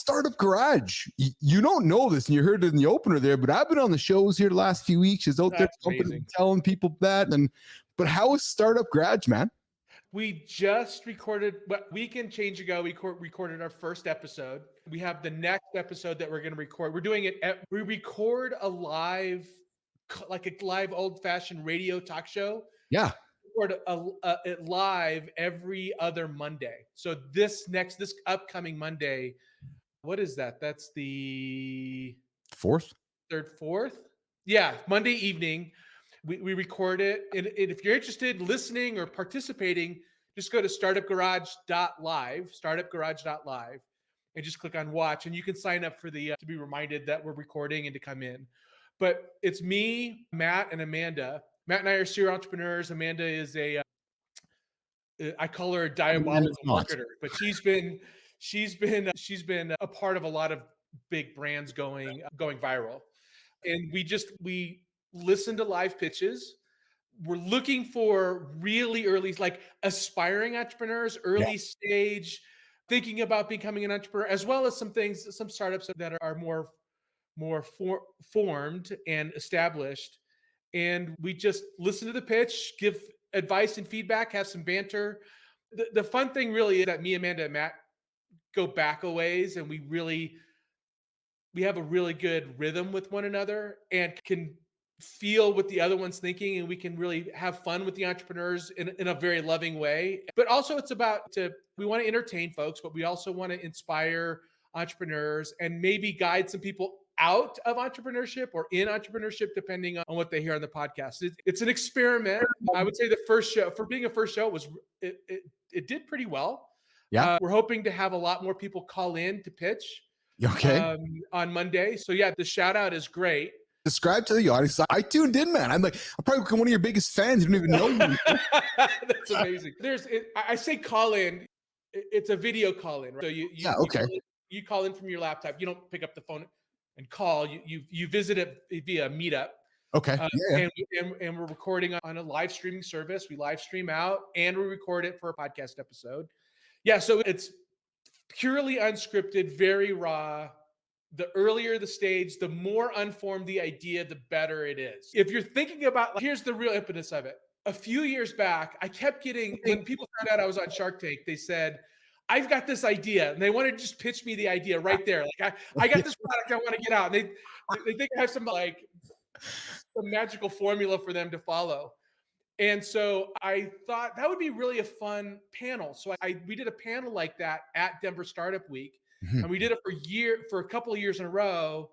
Startup Garage? You don't know this, and you heard it in the opener there, but I've been on the shows here the last few weeks. She's out there telling people that. But how is Startup Garage, man? We just recorded, a week and change ago, we recorded our first episode. We have the next episode that we're going to record. We're doing it, we record a live, like a live old-fashioned radio talk show. Yeah. Record it live every other Monday. So this upcoming Monday, what is that? That's the 4th? 3rd, 4th? Yeah, Monday evening. We record it. And if you're interested in listening or participating, just go to startupgarage.live, and just click on watch. And you can sign up for to be reminded that we're recording and to come in. But it's me, Matt, and Amanda. Matt and I are serial entrepreneurs. Amanda is I call her a diabolical marketer, but she's been a part of a lot of big brands going viral. And we listen to live pitches. We're looking for really early, like aspiring entrepreneurs, early stage, thinking about becoming an entrepreneur, as well as some startups that are more formed and established. And we just listen to the pitch, give advice and feedback, have some banter. The fun thing really is that me, Amanda, and Matt go back a ways, and we have a really good rhythm with one another and can feel what the other one's thinking, and we can really have fun with the entrepreneurs in a very loving way. But also it's we want to entertain folks, but we also want to inspire entrepreneurs and maybe guide some people out of entrepreneurship or in entrepreneurship, depending on what they hear on the podcast. It's an experiment. I would say the first show, for being a first show, it did pretty well. Yeah. We're hoping to have a lot more people call in to pitch. Okay. On Monday. So yeah, the shout out is great. Describe to the audience. I tuned in, man. I'm probably one of your biggest fans. You don't even know me. That's amazing. I say call in. It's a video call in, right? So you call in from your laptop. You don't pick up the phone and call. You visit it via Meetup. Okay. And we're recording on a live streaming service. We live stream out and we record it for a podcast episode. Yeah. So it's purely unscripted, very raw. The earlier the stage, the more unformed the idea, the better it is. If you're thinking about, here's the real impetus of it. A few years back, I kept getting, when people found out I was on Shark Tank, they said, I've got this idea. And they wanted to just pitch me the idea right there. Like, I got this product I want to get out. And they think I have some magical formula for them to follow. And so I thought that would be really a fun panel. So we did a panel like that at Denver Startup Week. And we did it for a couple of years in a row.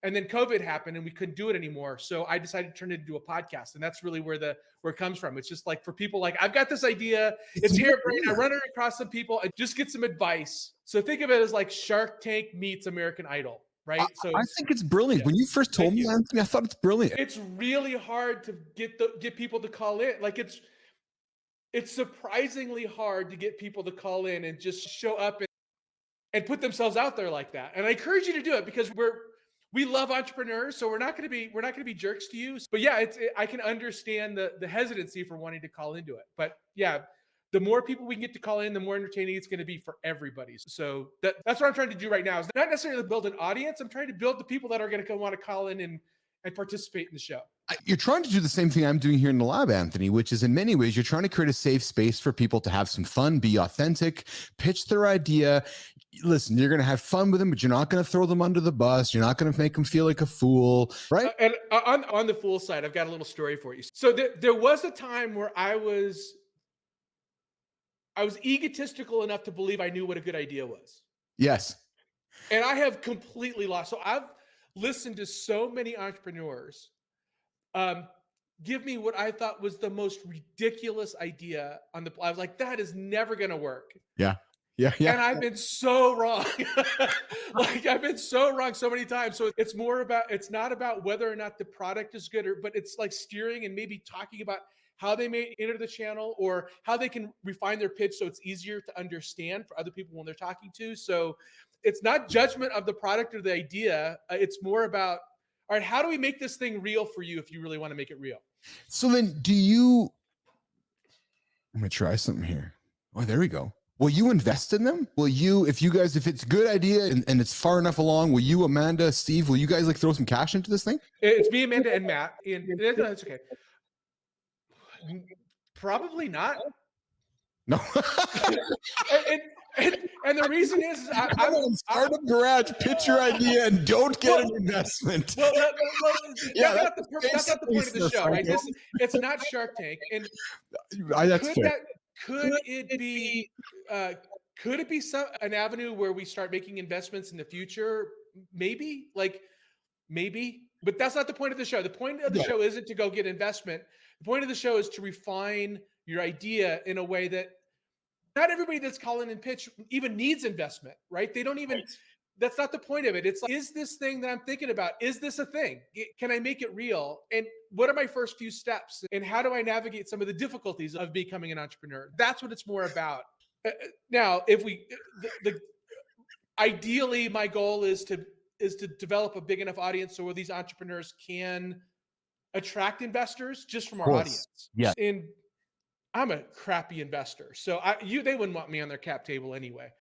And then COVID happened and we couldn't do it anymore. So I decided to turn it into a podcast. And that's really where it comes from. It's just like for people like, I've got this idea. It's harebrained. I run it across some people and just get some advice. So think of it as like Shark Tank meets American Idol. Right. I think it's brilliant. Yeah. When you first told me, Anthony, I thought it's brilliant. It's really hard to get people to call in. Like it's surprisingly hard to get people to call in and just show up and put themselves out there like that. And I encourage you to do it because we love entrepreneurs. So we're not going to be jerks to you. But yeah, I can understand the hesitancy for wanting to call into it. But yeah, the more people we can get to call in, the more entertaining it's going to be for everybody. So that's what I'm trying to do right now. Is not necessarily build an audience. I'm trying to build the people that are going to want to call in and participate in the show. You're trying to do the same thing I'm doing here in the lab, Anthony, which is in many ways, you're trying to create a safe space for people to have some fun, be authentic, pitch their idea. Listen, you're going to have fun with them, but you're not going to throw them under the bus. You're not going to make them feel like a fool, right? And on the fool side, I've got a little story for you. So there was a time where I was egotistical enough to believe I knew what a good idea was. Yes. And I have completely lost. So I've listened to so many entrepreneurs give me what I thought was the most ridiculous idea I was like, that is never going to work. Yeah. And I've been so wrong. I've been so wrong so many times. So it's not about whether or not the product is good but it's like steering and maybe talking about how they may enter the channel or how they can refine their pitch so it's easier to understand for other people when they're talking to. So it's not judgment of the product or the idea. It's more about, all right, how do we make this thing real for you if you really want to make it real? So then I'm going to try something here. Oh, there we go. Will you invest in them? Will you, if it's a good idea and it's far enough along, will you, Amanda, Steve, will you guys like throw some cash into this thing? It's me, Amanda, and Matt. And that's okay. Probably not. No. and, and the reason is I'm Start a garage, pitch your idea, and don't get an investment. Well, Yeah, that's not the point of the show, right? It's not Shark Tank. And that's fair. could it be an avenue where we start making investments in the future? Maybe, but that's not the point of the show. The point of the show isn't to go get investment. The point of the show is to refine your idea in a way that not everybody that's calling and pitch even needs investment, right? They don't even. Right. That's not the point of it. It's like, is this thing that I'm thinking about, is this a thing? Can I make it real? And what are my first few steps? And how do I navigate some of the difficulties of becoming an entrepreneur? That's what it's more about. Now, if ideally, my goal is to develop a big enough audience so where these entrepreneurs can attract investors just from our audience. Yeah. And I'm a crappy investor, so they wouldn't want me on their cap table anyway.